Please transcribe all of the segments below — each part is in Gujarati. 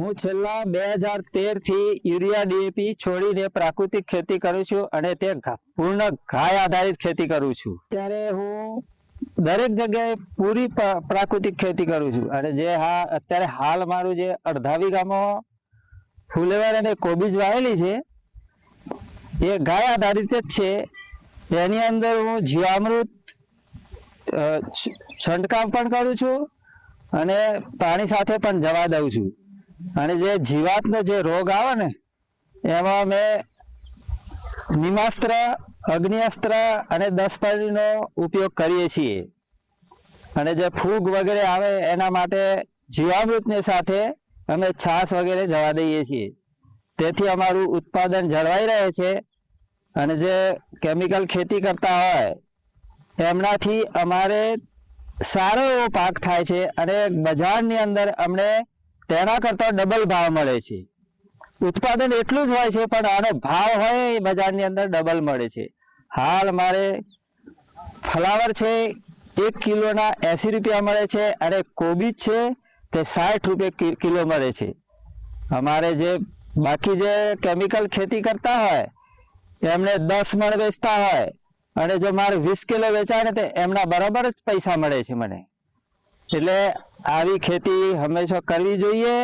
હું છેલ્લા 2013 થી યુરિયા ડીએપી છોડીને પ્રાકૃતિક ખેતી કરું છું અને તે પૂર્ણ ગાય આધારિત ખેતી કરું છું। ત્યારે હું દરેક જગ્યાએ પૂરી પ્રાકૃતિક ખેતી કરું છું અને જે અત્યારે હાલ મારું જે અડધા વીઘામાં ફુલેવર અને કોબીજ વાવેલી છે એ ગાય આધારિત જ છે। એની અંદર હું જીવામૃત છંટકાવ પણ કરું છું અને પાણી સાથે પણ જવા દઉં છું। અને જે જીવાતનો જે રોગ આવે ને એમાં મેં નિમાસ્ત્ર, અગ્નિઅસ્ત્ર અને 10 નો ઉપયોગ કરીએ છીએ। અને જે ફૂગ વગેરે આવે એના માટે જીવામૃતની સાથે અમે છાશ વગેરે જવા દઈએ છીએ। તેથી અમારું ઉત્પાદન જળવાઈ રહે છે અને જે કેમિકલ ખેતી કરતા હોય એમનાથી અમારે સારો એવો પાક થાય છે અને બજારની અંદર અમને તેના કરતાં ડબલ ભાવ મળે છે। ઉત્પાદન એટલું જ હોય છે પણ આનો ભાવ હોય એ બજારની અંદર ડબલ મળે છે। હાલ મારે ફ્લાવર છે 1 કિલોના 80 રૂપિયા મળે છે અને કોબીજ છે તે 60 રૂપિયા કિલો મળે છે। અમારે જે બાકી જે કેમિકલ ખેતી કરતા હોય એમને 10 મણ વેચતા હોય અને જો મારે 20 કિલો વેચાય ને તો એમના બરાબર જ પૈસા મળે છે મને। એટલે આવી ખેતી હંમેશા કરવી જોઈએ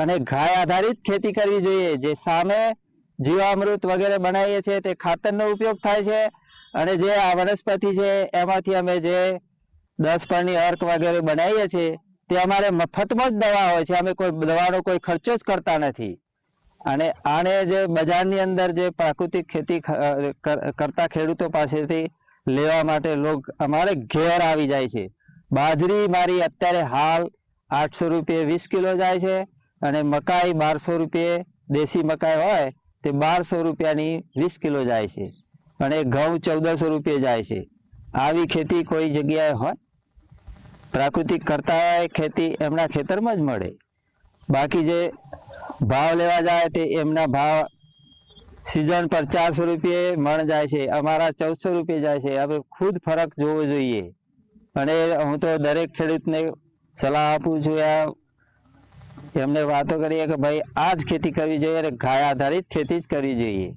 અને ગાય આધારિત ખેતી કરવી જોઈએ। જે સામે જીવામૃત વગેરે બનાવીએ છીએ તે ખાતરનો ઉપયોગ થાય છે અને જે આ વનસ્પતિ છે એમાંથી અમે જે 10 અર્ક વગેરે બનાવીએ છીએ તે અમારે મફતમાં જ દવા હોય છે। અમે કોઈ દવાનો કોઈ ખર્ચો જ કરતા નથી। અને આને જે બજારની અંદર જે પ્રાકૃતિક ખેતી કરતા ખેડૂતો પાસેથી લેવા માટે લોક અમારે ઘેર આવી જાય છે। બાજરી મારી અત્યારે હાલ 800 રૂપિયે 20 કિલો જાય છે અને મકાઈ 1200 રૂપિયે દેશી મકાઈ હોય તે 1200 રૂપિયાની 20 કિલો જાય છે અને ઘઉં 1400 રૂપિયે જાય છે। આવી ખેતી કોઈ જગ્યાએ હોય? પ્રાકૃતિક કરતા હોય ખેતી એમના ખેતરમાં જ મળે। બાકી જે ભાવ લેવા જાય તે એમના ભાવ સિઝન પર 400 રૂપિયે મણ જાય છે, અમારા 1400 રૂપિયે જાય છે। હવે ખુદ ફરક જોવો જોઈએ અને હું તો દરેક ખેડૂતને સલાહ આપું છું, એમને વાતો કરીએ કે ભાઈ આ જ ખેતી કરવી જોઈએ અને ગાય આધારિત ખેતી જ કરવી જોઈએ।